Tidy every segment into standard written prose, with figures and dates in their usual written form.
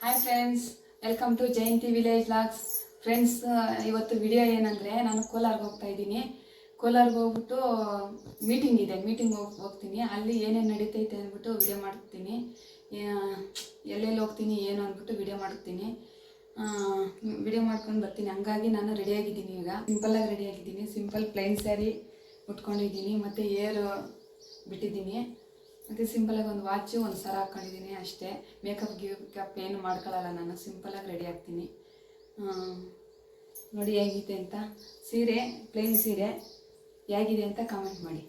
Hi friends, welcome to Jayanti village vlogs. Friends, ಇವತ್ತು video ಏನಂದರೆ, ನಾನು ಕೋಲಾರ್ಗೆ ಹೋಗ್ತಾ ಇದ್ದೀನಿ. ಕೋಲಾರ್ಗೆ ಹೋಗ್ಬಿಟ್ಟು ಮೀಟಿಂಗ್ ಇದೆ, ಮೀಟಿಂಗ್ ಹೋಗ್ತೀನಿ. ಅಲ್ಲಿ ಏನೇನು ನಡೀತೈತೆ ಅಂದ್ಬಿಟ್ಟು ವಿಡಿಯೋ ಮಾಡ್ತೀನಿ. ಎಲ್ಲೆಲ್ಲಿ ಹೋಗ್ತೀನಿ ಏನು ಅಂದ್ಬಿಟ್ಟು ವಿಡಿಯೋ ಮಾಡ್ತೀನಿ. ವಿಡಿಯೋ ಮಾಡ್ಕೊಂಡು ಬರ್ತೀನಿ. ಹಂಗಾಗಿ ನಾನು ರೆಡಿಯಾಗಿದ್ದೀನಿ. ಈಗ ಸಿಂಪಲ್ಲಾಗಿ ರೆಡಿಯಾಗಿದ್ದೀನಿ. ಸಿಂಪಲ್ ಪ್ಲೈನ್ ಸ್ಯಾರಿ ಉಟ್ಕೊಂಡಿದ್ದೀನಿ ಮತ್ತು ಏರ್ ಬಿಟ್ಟಿದ್ದೀನಿ. ಮತ್ತು ಸಿಂಪಲಾಗಿ ಒಂದು ವಾಚು, ಒಂದು ಸರ ಹಾಕ್ಕೊಂಡಿದ್ದೀನಿ ಅಷ್ಟೇ. ಮೇಕಪ್ ಏನು ಮಾಡ್ಕೊಳ್ಳಲ್ಲ, ನಾನು ಸಿಂಪಲಾಗಿ ರೆಡಿ ಆಗ್ತೀನಿ. ನೋಡಿ ಹೇಗಿದೆ ಅಂತ. ಸೀರೆ, ಪ್ಲೇನ್ ಸೀರೆ ಹೇಗಿದೆ ಅಂತ ಕಾಮೆಂಟ್ ಮಾಡಿ.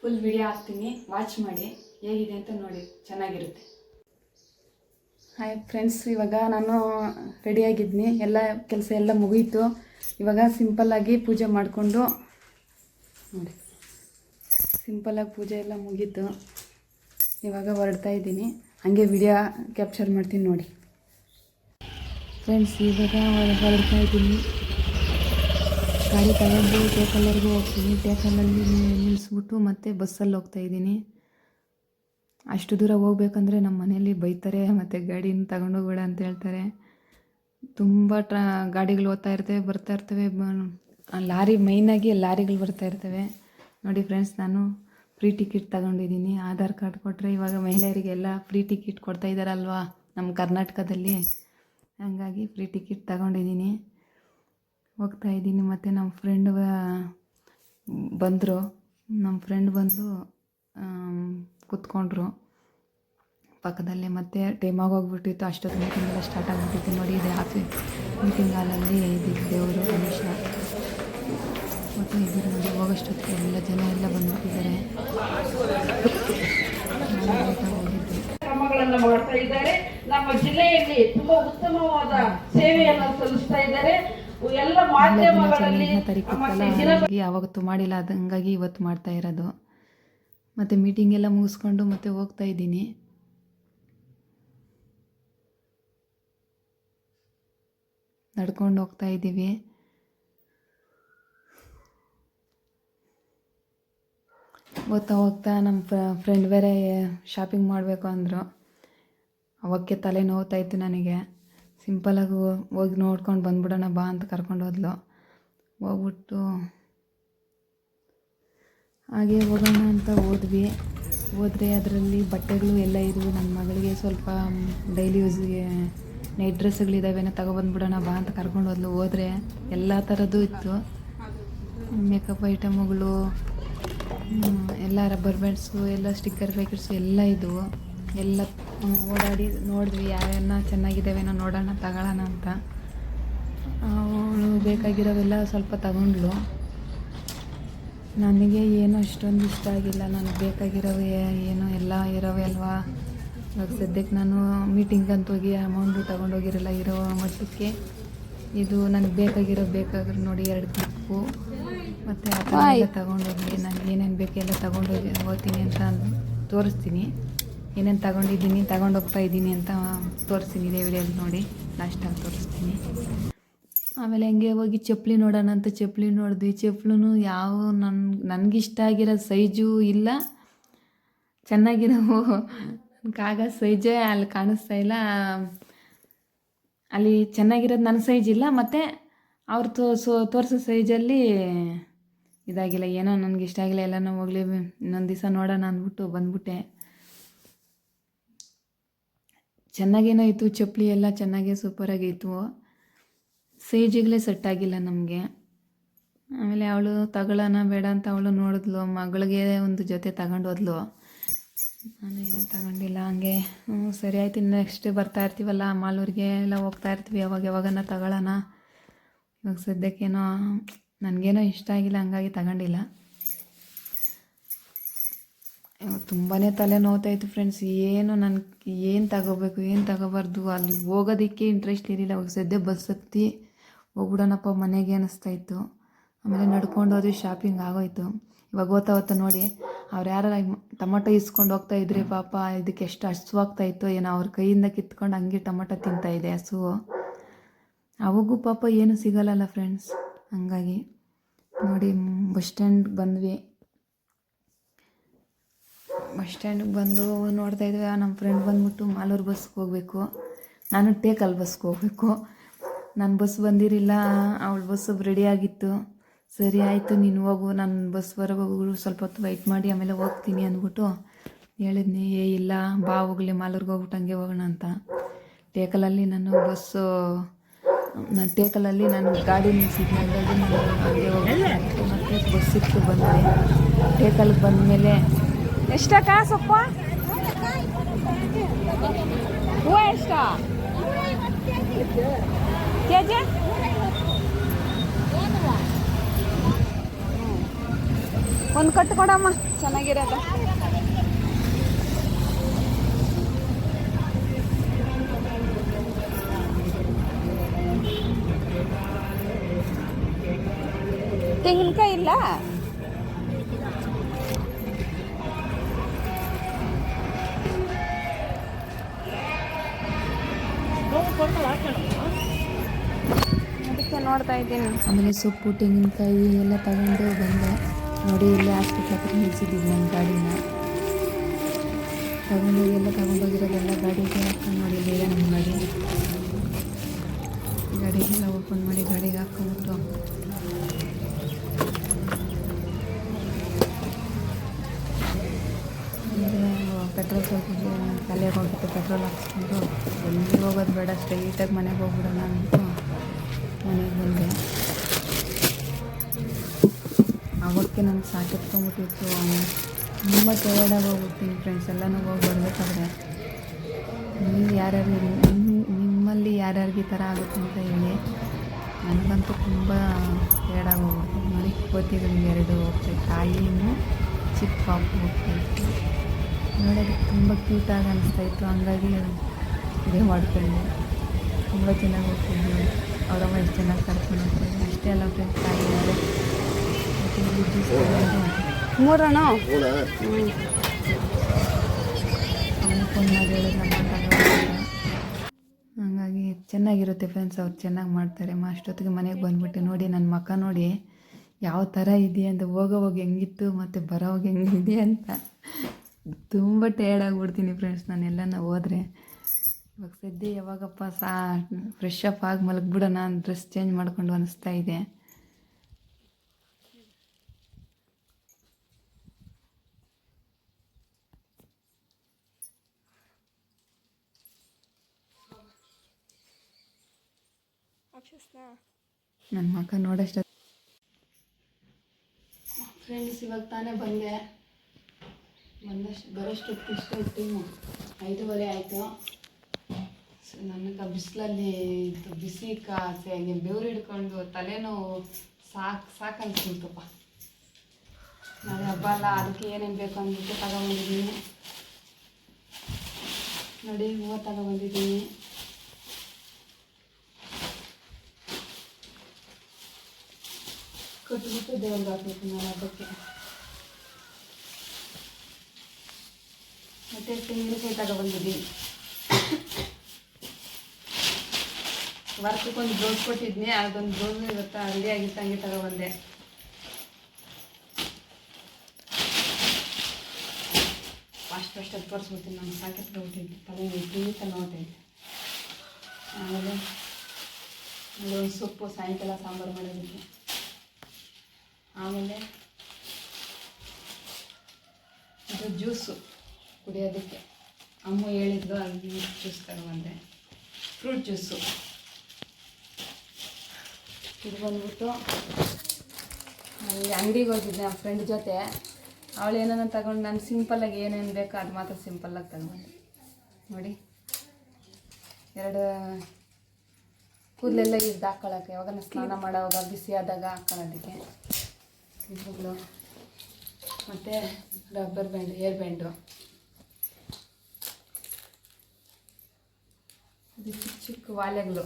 ಫುಲ್ ವಿಡಿಯೋ ಹಾಕ್ತೀನಿ, ವಾಚ್ ಮಾಡಿ. ಹೇಗಿದೆ ಅಂತ ನೋಡಿ, ಚೆನ್ನಾಗಿರುತ್ತೆ. ಹಾಯ್ ಫ್ರೆಂಡ್ಸ್, ಇವಾಗ ನಾನು ರೆಡಿಯಾಗಿದ್ದೀನಿ. ಎಲ್ಲ ಕೆಲಸ ಎಲ್ಲ ಮುಗೀತು. ಇವಾಗ ಸಿಂಪಲ್ಲಾಗಿ ಪೂಜೆ ಮಾಡಿಕೊಂಡು ನೋಡಿ, ಸಿಂಪಲ್ಲಾಗಿ ಪೂಜೆ ಎಲ್ಲ ಮುಗೀತು. ಇವಾಗ ಹೊರಡ್ತಾ ಇದ್ದೀನಿ. ಹಾಗೆ ವಿಡಿಯೋ ಕ್ಯಾಪ್ಚರ್ ಮಾಡ್ತೀನಿ ನೋಡಿ. ಫ್ರೆಂಡ್ಸ್, ಇವಾಗ ಹೊರಡ್ತಾ ಇದ್ದೀನಿ. ಗಾಡಿ ತಗೊಂಡು ಟೇಕಲ್ಲರ್ಗೂ ಹೋಗ್ತೀನಿ. ಟೇಕಲ್ಲಲ್ಲಿ ನಿಲ್ಲಿಸ್ಬಿಟ್ಟು ಮತ್ತೆ ಬಸ್ಸಲ್ಲಿ ಹೋಗ್ತಾ ಇದ್ದೀನಿ. ಅಷ್ಟು ದೂರ ಹೋಗ್ಬೇಕಂದ್ರೆ ನಮ್ಮ ಮನೇಲಿ ಬೈತಾರೆ, ಮತ್ತು ಗಾಡಿನ ತಗೊಂಡೋಗ್ಬೇಡ ಅಂತ ಹೇಳ್ತಾರೆ. ತುಂಬ ಗಾಡಿಗಳು ಹೋಗ್ತಾ ಇರ್ತವೆ, ಬರ್ತಾ ಇರ್ತವೆ. ಲಾರಿ, ಮೈನಾಗಿ ಲಾರಿಗಳು ಬರ್ತಾ ಇರ್ತವೆ. ನೋಡಿ ಫ್ರೆಂಡ್ಸ್, ನಾನು ಫ್ರೀ ಟಿಕೆಟ್ ತಗೊಂಡಿದ್ದೀನಿ. ಆಧಾರ್ ಕಾರ್ಡ್ ಕೊಟ್ಟರೆ ಇವಾಗ ಮಹಿಳೆಯರಿಗೆಲ್ಲ ಫ್ರೀ ಟಿಕೆಟ್ ಕೊಡ್ತಾ ಇದ್ದಾರಲ್ವಾ ನಮ್ಮ ಕರ್ನಾಟಕದಲ್ಲಿ. ಹಾಗಾಗಿ ಫ್ರೀ ಟಿಕೆಟ್ ತಗೊಂಡಿದ್ದೀನಿ, ಹೋಗ್ತಾ ಇದ್ದೀನಿ. ಮತ್ತು ನಮ್ಮ ಫ್ರೆಂಡ್ ಬಂದರು. ನಮ್ಮ ಫ್ರೆಂಡ್ ಬಂದು ಕೂತ್ಕೊಂಡ್ರು ಪಕ್ಕದಲ್ಲೇ. ಮತ್ತು ಟೈಮಾಗಿ ಹೋಗ್ಬಿಟ್ಟಿತ್ತು. ಅಷ್ಟೊತ್ತು ಮೀಟಿಂಗ್ ಎಲ್ಲ ಸ್ಟಾರ್ಟ್ ಆಗಿಬಿಟ್ಟಿತ್ತು. ನೋಡಿ, ಇದೆ ಮೀಟಿಂಗ್ ಹಾಲಲ್ಲಿ ಇದು ದೇವರು ಗಣೇಶ ಮತ್ತು ಇದ್ರ ನೋಡಿ. ಹೋಗೋಷ್ಟೊತ್ತಿಗೆ ಎಲ್ಲ ಜನ ಎಲ್ಲ ಬಂದುಬಿಟ್ಟಿದ್ದಾರೆ. ಕ್ರಮಗಳನ್ನು ಮಾಡ್ತಾ ಇದ್ದಾರೆ. ನಮ್ಮ ಜಿಲ್ಲೆಯಲ್ಲಿ ತುಂಬಾ ಉತ್ತಮವಾದ ಸೇವೆಯನ್ನು ಸಲ್ಲಿಸ್ತಾ ಇದ್ದಾರೆ. ಎಲ್ಲ ಮಾಧ್ಯಮಗಳಲ್ಲಿ ಯಾವತ್ತೂ ಮಾಡಿಲ್ಲ, ಹಂಗಾಗಿ ಇವತ್ತು ಮಾಡ್ತಾ ಇರೋದು. ಮತ್ತು ಮೀಟಿಂಗ್ ಎಲ್ಲ ಮುಗಿಸ್ಕೊಂಡು ಮತ್ತೆ ಹೋಗ್ತಾ ಇದ್ದೀನಿ. ನಡ್ಕೊಂಡು ಹೋಗ್ತಾ ಇದ್ದೀವಿ. ಹೋಗ್ತಾ ನಮ್ಮ ಫ್ರೆಂಡ್ ಬೇರೆ ಶಾಪಿಂಗ್ ಮಾಡಬೇಕು ಅಂದರು. ಅವಕ್ಕೆ ತಲೆ ನೋವ್ತಾಯಿತ್ತು ನನಗೆ. ಸಿಂಪಲಾಗಿ ಹೋಗಿ ನೋಡ್ಕೊಂಡು ಬಂದ್ಬಿಡೋಣ ಬಾ ಅಂತ ಕರ್ಕೊಂಡು ಹೋದ್ಲು. ಹೋಗ್ಬಿಟ್ಟು ಹಾಗೆ ಹೋಗೋಣ ಅಂತ ಹೋದರೆ ಅದರಲ್ಲಿ ಬಟ್ಟೆಗಳು ಎಲ್ಲ ಇದ್ವು. ನನ್ನ ಮಗಳಿಗೆ ಸ್ವಲ್ಪ ಡೈಲಿ ಯೂಸ್ಗೆ ನೈಟ್ ಡ್ರೆಸ್ಗಳಿದ್ದಾವೆ, ತಗೊಬಂದ್ಬಿಡೋಣ ಬಾ ಅಂತ ಕರ್ಕೊಂಡು ಹೋದರೆ ಎಲ್ಲ ಥರದ್ದು ಇತ್ತು. ಮೇಕಪ್ ಐಟಮ್ಗಳು ಎಲ್ಲ, ರಬ್ಬರ್ ಬ್ಯಾಂಡ್ಸು ಎಲ್ಲ, ಸ್ಟಿಕ್ಕರ್ ಪ್ಯಾಕೆಟ್ಸು ಎಲ್ಲ ಇದ್ದವು. ಎಲ್ಲ ಓಡಾಡಿ ನೋಡಿದ್ವಿ, ಯಾವ್ಯಾವ ಚೆನ್ನಾಗಿದ್ದಾವೇನೋ ನೋಡೋಣ ತಗೊಳ್ಳೋಣ ಅಂತ. ಅವಳು ಬೇಕಾಗಿರೋವೆಲ್ಲ ಸ್ವಲ್ಪ ತಗೊಂಡ್ಳು. ನನಗೆ ಏನೋ ಅಷ್ಟೊಂದು ಇಷ್ಟ ಆಗಿಲ್ಲ. ನನಗೆ ಬೇಕಾಗಿರೋವೆ ಏನೋ ಎಲ್ಲ ಇರೋವೆ ಅಲ್ವಾ. ಇವಾಗ ಸದ್ಯಕ್ಕೆ ನಾನು ಮೀಟಿಂಗ್ ಅಂತ ಹೋಗಿ ಅಮೌಂಟು ತಗೊಂಡೋಗಿರಲ್ಲ. ಇರೋ ಮಟ್ಟಕ್ಕೆ ಇದು ನನಗೆ ಬೇಕಾಗಿರೋ ನೋಡಿ 2 ಕ್ಲಿಪ್ಪು ಮತ್ತು ಆ ಥರ ಎಲ್ಲ ತೊಗೊಂಡೋಗಿ ನನಗೆ ಏನೇನು ಬೇಕು ಎಲ್ಲ ಹೋಗ್ತೀನಿ ಅಂತ ತೋರಿಸ್ತೀನಿ. ಏನೇನು ತಗೊಂಡೋಗ್ತಾ ಇದ್ದೀನಿ ಅಂತ ತೋರಿಸ್ತೀನಿ. ಇದೇ ವಿಡಿಯೋಲಿ ನೋಡಿ, ಲಾಸ್ಟಾಗಿ ತೋರಿಸ್ತೀನಿ. ಆಮೇಲೆ ಹಂಗೆ ಹೋಗಿ ಚಪ್ಪಲಿ ನೋಡೋಣ ಅಂತ ಚಪ್ಪಲಿ ನೋಡಿದ್ವಿ. ಚಪ್ಪಲೂ ಯಾವ ನನಗಿಷ್ಟ ಆಗಿರೋ ಸೈಜು ಇಲ್ಲ, ಚೆನ್ನಾಗಿರೋ ನನಗಾಗ ಸೈಜೇ ಅಲ್ಲಿ ಕಾಣಿಸ್ತಾ ಇಲ್ಲ. ಅಲ್ಲಿ ಚೆನ್ನಾಗಿರೋದು ನನ್ನ ಸೈಜ್ ಇಲ್ಲ, ಮತ್ತು ಅವ್ರು ತೋರಿಸೋ ಸೈಜಲ್ಲಿ ಇದಾಗಿಲ್ಲ. ಏನೋ ನನಗೆ ಇಷ್ಟ ಆಗಿಲ್ಲ. ಎಲ್ಲನೂ ಹೋಗಲಿ, ಇನ್ನೊಂದು ದಿವಸ ನೋಡೋಣ ಅಂದ್ಬಿಟ್ಟು ಬಂದ್ಬಿಟ್ಟೆ. ಚೆನ್ನಾಗೇನೋ ಇತ್ತು ಚಪ್ಪಲಿ ಎಲ್ಲ, ಚೆನ್ನಾಗೇ ಸೂಪರಾಗಿತ್ತು. ಸೈಜಿಗಲೇ ಸೆಟ್ ಆಗಿಲ್ಲ ನಮಗೆ. ಆಮೇಲೆ ಅವಳು ತಗೊಳ್ಳೋಣ ಬೇಡ ಅಂತ ಅವಳು ನೋಡಿದ್ಲು. ಮಗಳಿಗೆ ಒಂದು ಜೊತೆ ತಗೊಂಡು ಹೋದ್ಲು. ನಾನು ಏನು ತಗೊಂಡಿಲ್ಲ. ಹಂಗೆ ಸರಿ ಆಯ್ತು, ನೆಕ್ಸ್ಟ್ ಬರ್ತಾ ಇರ್ತೀವಲ್ಲ ಮಾಲೂರಿಗೆ ಎಲ್ಲ ಹೋಗ್ತಾ ಇರ್ತೀವಿ, ಯಾವಾಗನ ತಗೊಳ್ಳೋಣ. ಇವಾಗ ಸದ್ಯಕ್ಕೇನೋ ನನಗೇನೋ ಇಷ್ಟ ಆಗಿಲ್ಲ, ಹಂಗಾಗಿ ತಗೊಂಡಿಲ್ಲ. ತುಂಬಾ ತಲೆ ನೋವ್ತಾಯಿತ್ತು ಫ್ರೆಂಡ್ಸ್. ಏನು ತಗೋಬೇಕು ಏನು ತಗೋಬಾರ್ದು, ಅಲ್ಲಿ ಹೋಗೋದಕ್ಕೆ ಇಂಟ್ರೆಸ್ಟ್ ಇರಲಿಲ್ಲ. ಅವಾಗ ಸದ್ಯ ಬಸ್ ಹತ್ತಿ ಹೋಗ್ಬಿಡೋಣಪ್ಪ ಮನೆಗೆ ಅನ್ನಿಸ್ತಾಯಿತ್ತು. ಆಮೇಲೆ ನಡ್ಕೊಂಡು ಹೋದ್ವಿ, ಶಾಪಿಂಗ್ ಆಗೋಯ್ತು. ಇವಾಗ ಓದ್ತಾ ನೋಡಿ, ಅವ್ರು ಯಾರು ಟೊಮಟೊ ಇಸ್ಕೊಂಡು ಹೋಗ್ತಾ ಇದ್ರಿ ಪಾಪ. ಇದಕ್ಕೆ ಎಷ್ಟು ಹಸುವಾಗ್ತಾಯಿತ್ತು ಏನೋ. ಅವ್ರ ಕೈಯಿಂದ ಕಿತ್ಕೊಂಡು ಹಂಗೆ ಟೊಮಟೊ ತಿಂತಾಯಿದೆ ಹಸು. ಅವಾಗೂ ಪಾಪ ಏನು ಸಿಗಲ್ಲಲ್ಲ ಫ್ರೆಂಡ್ಸ್. ಹಂಗಾಗಿ ನೋಡಿ ಬಸ್ ಸ್ಟ್ಯಾಂಡ್ ಬಂದ್ವಿ. ಬಸ್ ಸ್ಟ್ಯಾಂಡಿಗೆ ಬಂದು ನೋಡ್ತಾ ಇದ್ವಿ. ನಮ್ಮ ಫ್ರೆಂಡ್ ಬಂದ್ಬಿಟ್ಟು ಮಾಲೂರು ಬಸ್ಗೆ ಹೋಗಬೇಕು, ನಾನು ಟೇಕಲ್ ಬಸ್ಗೆ ಹೋಗಬೇಕು. ನನ್ನ ಬಸ್ ಬಂದಿರಲಿಲ್ಲ, ಅವಳ ಬಸ್ಸು ರೆಡಿ ಆಗಿತ್ತು. ಸರಿ ಆಯಿತು ನೀನು ಹೋಗು, ನಾನು ಬಸ್ವರೆಗೆ ಹೋಗು, ಸ್ವಲ್ಪ ಹೊತ್ತು ವೆಯ್ಟ್ ಮಾಡಿ ಆಮೇಲೆ ಹೋಗ್ತೀನಿ ಅಂದ್ಬಿಟ್ಟು ಹೇಳಿದ್ನಿ. ಇಲ್ಲ ಬಾ ಹೋಗಲಿ ಮಾಲೂರಿಗೆ ಹೋಗ್ಬಿಟ್ಟು ಹಂಗೆ ಹೋಗೋಣ ಅಂತ. ಟೇಕಲಲ್ಲಿ ನಾನು ಟೇಕಲಲ್ಲಿ ನಾನು ಗಾಡಿ ನಿಲ್ಸಿದ್ನಲ್ಲಾಗಿ ನಾನು ಹಂಗೆ ಹೋಗ್ಬಿಟ್ಟು ಮತ್ತು ಬಸ್ ಸಿಕ್ತು ಬಂದೆ. ಟೇಕಲ್ಗೆ ಬಂದಮೇಲೆ ಎಷ್ಟಕ್ಕ ಸೊಪ್ಪ ಹೂವು ಎಷ್ಟ ಕೆ ಜಿ? ಒಂದು ಕಟ್ಟು ಕೊಡಮ್ಮ ಚೆನ್ನಾಗಿರೋದ. ತೆಂಗಿನಕಾಯಿ ಇಲ್ಲ? ಅದಕ್ಕೆ ನೋಡ್ತಾ ಇದ್ದೀನಿ. ಆಮೇಲೆ ಸೊಪ್ಪು ತೆಂಗಿನಕಾಯಿ ಎಲ್ಲ ತಗೊಂಡು ಬಂದೆ. ನೋಡಿ ಇಲ್ಲೇ ಹಾಸ್ಪಿಟ್ಲ್ ಹತ್ರ ನಿಲ್ಸಿದ್ದೀವಿ ನನ್ನ ಗಾಡಿನ. ತಗೊಂಡೋಗಿರೋದೆಲ್ಲ ಗಾಡಿಗೆ ಹಾಕೊಂಡು ಮಾಡಿ ಬೇರೆ ನಮ್ಮ ಗಾಡಿಗೆಲ್ಲ ಓಪನ್ ಮಾಡಿ ಗಾಡಿಗೆ ಹಾಕೊಂಡ್ಬಿಟ್ಟು ಪೆಟ್ರೋಲ್ ಸ್ವಲ್ಪ ಖಾಲಿಯಾಗಿ ಹೋಗ್ಬಿಟ್ಟು ಪೆಟ್ರೋಲ್ ಹಾಕ್ಸ್ಕೊಂಡು ಎಲ್ಲಿ ಹೋಗೋದು ಬೇಡ, ಸ್ಟ್ರೈಟಾಗಿ ಮನೆಗೆ ಹೋಗ್ಬಿಡೋಣ ಅಂದ್ಬಿಟ್ಟು ಮನೆಗೆ ಬಂದೆ. ಅವಕ್ಕೆ ನನಗೆ ಸಾಕೆತ್ಕೊಂಡ್ಬಿಟ್ಟಿತ್ತು, ತುಂಬ ಟಯರ್ಡಾಗಿ ಹೋಗ್ಬಿಡ್ತೀನಿ ಫ್ರೆಂಡ್ಸ್. ಎಲ್ಲನೂ ಹೋಗಿ ಬರಬೇಕಾದ್ರೆ ನಿಮ್ಮಲ್ಲಿ ಯಾರ್ಯಾರಿಗೆ ಈ ಥರ ಆಗುತ್ತೆ ಅಂತ ಹೇಳಿ. ನನಗಂತೂ ತುಂಬ ಟಯರ್ಡಾಗಿ ಹೋಗ್ಬಿಡ್ತೀನಿ. ನೋಡಿ ಕೋತಿಗಳಿಗೆ 2 ಹೋಗ್ತಾಯಿತ್ತು, ತಾಯಿನೂ ಚಿಕ್ಕ ಪಾಪು ಹೋಗ್ತಾಯಿತ್ತು. ನೋಡೋದಕ್ಕೆ ತುಂಬ ಕ್ಯೂಟಾಗಿ ಅನಿಸ್ತಾಯಿತ್ತು. ಹಂಗಾಗಿ ಇದೇ ಮಾಡ್ಕೊಂಡು ತುಂಬ ಚೆನ್ನಾಗಿ ಹೋಗ್ತಿದ್ವಿ. ಅವರಮ್ಮ ಎಷ್ಟು ಚೆನ್ನಾಗಿ ಕರ್ಕೊಂಡು ಹೋಗ್ತಾಯಿದ್ವಿ. ಅಷ್ಟೇ ಅಲ್ಲ ಫ್ರೆಂಡ್ಸ್, ತಾಯಿ ಮೂರಣ ಫೋನ್ ಮಾಡಿ ಹೇಳಿದ್ರೆ ಹಂಗಾಗಿ ಚೆನ್ನಾಗಿರುತ್ತೆ ಫ್ರೆಂಡ್ಸ್. ಅವ್ರು ಚೆನ್ನಾಗಿ ಮಾಡ್ತಾರೆ. ಅಷ್ಟೊತ್ತಿಗೆ ಮನೆಗೆ ಬಂದುಬಿಟ್ಟು ನೋಡಿ ನನ್ನ ಮಕ್ಕ ನೋಡಿ ಯಾವ ಥರ ಇದೆಯಾ ಅಂತ, ಹೋಗೋವಾಗ ಹೆಂಗಿತ್ತು ಮತ್ತು ಬರೋವಾಗ ಹೆಂಗಿದೆ ಅಂತ ತುಂಬ ಟಯರ್ಡ್ ಆಗಿಬಿಡ್ತೀನಿ ಫ್ರೆಂಡ್ಸ್ ನಾನೆಲ್ಲನ ಹೋದರೆ. ಇವಾಗ ಸದ್ಯ ಯಾವಾಗಪ್ಪ ಫ್ರೆಶ್ ಅಪ್ ಆಗಿ ಮಲಗಿಬಿಡೋಣ, ಡ್ರೆಸ್ ಚೇಂಜ್ ಮಾಡಿಕೊಂಡು ಅನಿಸ್ತಾ ಇದೆ. ನನ್ನ ಮಕ್ಕ ನೋಡೋಷ್ಟು ಫ್ರೆಂಡ್ಸ್ ಇವಾಗ ತಾನೇ ಬರೋಷ್ಟೊತ್ತು ಇಷ್ಟು ಟೈಮು 5:15 ಆಯಿತು. ಸೊ ನನಗೆ ಬಿಸಿಲಲ್ಲಿ ಬಿಸಿ ಬೆವರು ಹಿಡ್ಕೊಂಡು ತಲೆನೋವು ಸಾಕು ಅನ್ಸ್ಬಿಡ್ತಪ್ಪ. ನಾಳೆ ಹಬ್ಬ ಅಲ್ಲ, ಅದಕ್ಕೆ ಏನೇನು ಬೇಕು ಅಂದ್ಬಿಟ್ಟು ತಗೊಂಬಂದಿದ್ದೀನಿ. ನೋಡಿ ಹೂವು ತಗೊಂಬಂದಿದ್ದೀನಿ. ಕಟ್ಬಿಟ್ಟು ದೇವ್ರಿಗೆ ಹಾಕಬೇಕು ನಾನು ಹಬ್ಬಕ್ಕೆ. ಮತ್ತು ತೆಂಗಿನಕಾಯಿ ತಗೊಬಂದಿದ್ದೀನಿ. ವರ್ಕಕ್ಕೊಂದು ಬ್ಲೌಸ್ ಕೊಟ್ಟಿದ್ನಿ, ಅದೊಂದು ಬ್ಲೌಸ್ ಇವತ್ತು ರೆಡಿ ಆಗಿತ್ತು, ಹಂಗೆ ತಗೊಬಂದೆ. ಫಸ್ಟಾಗಿ ತೋರಿಸ್ಬಿಡ್ತೀನಿ. ನಾನು ಸಾಕೆಟ್ ತಗೊಬಿಟ್ಟಿದ್ದೆ, ತಲೆ ನೋಡ್ತೈತೆ. ಆಮೇಲೆ ಒಂದು ಸೊಪ್ಪು ಸಾಯಂಕಾಲ ಸಾಂಬಾರು ಮಾಡೋದಕ್ಕೆ. ಆಮೇಲೆ ಇದು ಜ್ಯೂಸು ಕುಡಿಯೋದಕ್ಕೆ ಅಮ್ಮ ಹೇಳಿದ್ಲು, ಅಲ್ಲಿ ಜ್ಯೂಸ್ ತಗೊಂಡೆ, ಫ್ರೂಟ್ ಜ್ಯೂಸು. ಇದು ಬಂದ್ಬಿಟ್ಟು ಅಲ್ಲಿ ಅಂಗಡಿಗೆ ಹೋಗಿದ್ದೆ ನಮ್ಮ ಫ್ರೆಂಡ್ ಜೊತೆ. ಅವಳು ಏನೇನೋ ತಗೊಂಡು ನಾನು ಸಿಂಪಲ್ಲಾಗಿ ಏನೇನು ಬೇಕೋ ಅದು ಮಾತ್ರ ಸಿಂಪಲ್ಲಾಗಿ ತಗೊಂಡೆ. ನೋಡಿ 2 ಕೂದಲೆಲ್ಲ ಇದ್ದು ಹಾಕ್ಕೊಳ್ಳೋಕ್ಕೆ, ಯಾವಾಗ ಸ್ನಾನ ಮಾಡೋವಾಗ ಬಿಸಿ ಆದಾಗ ಹಾಕ್ಕೊಳ್ಳೋದಕ್ಕೆ ಇವುಗಳು. ಮತ್ತು ರಬ್ಬರ್ ಬ್ಯಾಂಡ್, ಏರ್ ಬ್ಯಾಂಡು. ಇದು ಚಿಕ್ಕ ವಾಲೆಗಳು,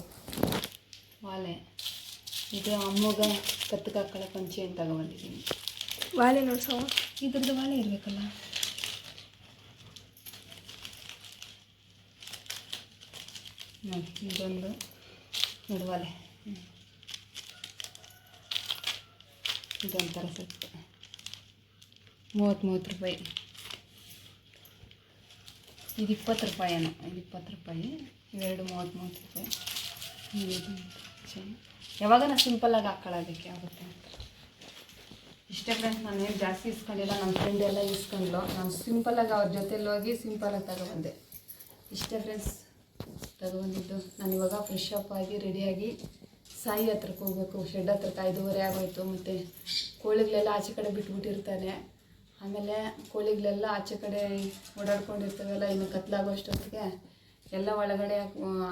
ಇದು ಅಮ್ಮಗ ಕತ್ತಿಗೆ ಹಾಕೊಳ್ಳೋಕೆ ಒಂದು ಚೇನ್ ತಗೊಬಂದಿದ್ದೀನಿ. ವಾಲೆ ನೋಡ್ಸೋ, ಇದ್ರದ್ದು ವಾಲೆ ಇರಬೇಕಲ್ಲ. ನೋಡಿ ಇದೊಂದು ನಡುವಾಲೆ, ಇದೊಂಥರ ಸೆಟ್ 30 ರೂಪಾಯಿ. ಇದು 20 ರೂಪಾಯಿ ಏನೋ, ಇದು 20 ರೂಪಾಯಿ, ಇವೆರಡು 30 ರೂಪಾಯಿ. ಇದು ಚೈನ್ ಯಾವಾಗ ನಾನು ಸಿಂಪಲ್ಲಾಗಿ ಹಾಕೊಳ್ಳೋದಕ್ಕೆ ಆಗುತ್ತೆ. ಇಷ್ಟೇ ಫ್ರೆಂಡ್ಸ್, ನಾನು ಏನು ಜಾಸ್ತಿ ಇಸ್ಕೊಂಡಿಲ್ಲ, ನಮ್ಮ ಫ್ರೆಂಡ್ ಎಲ್ಲ ಇಸ್ಕೊಂಡ್ಲು. ನಾನು ಸಿಂಪಲ್ಲಾಗಿ ಅವ್ರ ಜೊತೆಲಿ ಹೋಗಿ ಸಿಂಪಲಾಗಿ ತಗೊಬಂದೆ. ಇಷ್ಟೇ ಫ್ರೆಂಡ್ಸ್ ತಗೊಬಂದಿದ್ದು. ನಾನು ಇವಾಗ ಫ್ರೆಶ್ ಅಪ್ ಆಗಿ ರೆಡಿಯಾಗಿ ಸಾಯಿ ಹತ್ರಕ್ಕೆ ಹೋಗ್ಬೇಕು. ಶೆಡ್ ಹತ್ರಕ್ಕೆ 5:30 ಆಗೋಯ್ತು. ಮತ್ತು ಕೋಳಿಗಳೆಲ್ಲ ಆಚೆ ಕಡೆ ಬಿಟ್ಬಿಟ್ಟಿರ್ತಾರೆ. ಆಮೇಲೆ ಕೋಳಿಗಳೆಲ್ಲ ಆಚೆ ಕಡೆ ಓಡಾಡ್ಕೊಂಡಿರ್ತಾವೆಲ್ಲ, ಇನ್ನು ಕತ್ಲಾಗೋಷ್ಟೊತ್ತಿಗೆ ಎಲ್ಲ ಒಳಗಡೆ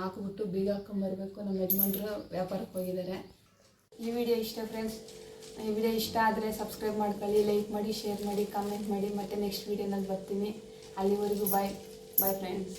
ಹಾಕ್ಬಿಟ್ಟು ಬೀಗ ಹಾಕ್ಕೊಂಬರ್ಬೇಕು. ನಮ್ಮ ಯಜಮಾನ್ರು ವ್ಯಾಪಾರಕ್ಕೆ ಹೋಗಿದ್ದಾರೆ. ಈ ವಿಡಿಯೋ ಇಷ್ಟ ಫ್ರೆಂಡ್ಸ್. ಈ ವಿಡಿಯೋ ಇಷ್ಟ ಆದರೆ ಸಬ್ಸ್ಕ್ರೈಬ್ ಮಾಡ್ಕೊಳ್ಳಿ, ಲೈಕ್ ಮಾಡಿ, ಶೇರ್ ಮಾಡಿ, ಕಮೆಂಟ್ ಮಾಡಿ. ಮತ್ತು ನೆಕ್ಸ್ಟ್ ವೀಡಿಯೋನಲ್ಲಿ ಬರ್ತೀನಿ. ಅಲ್ಲಿವರೆಗೂ ಬಾಯ್ ಫ್ರೆಂಡ್ಸ್.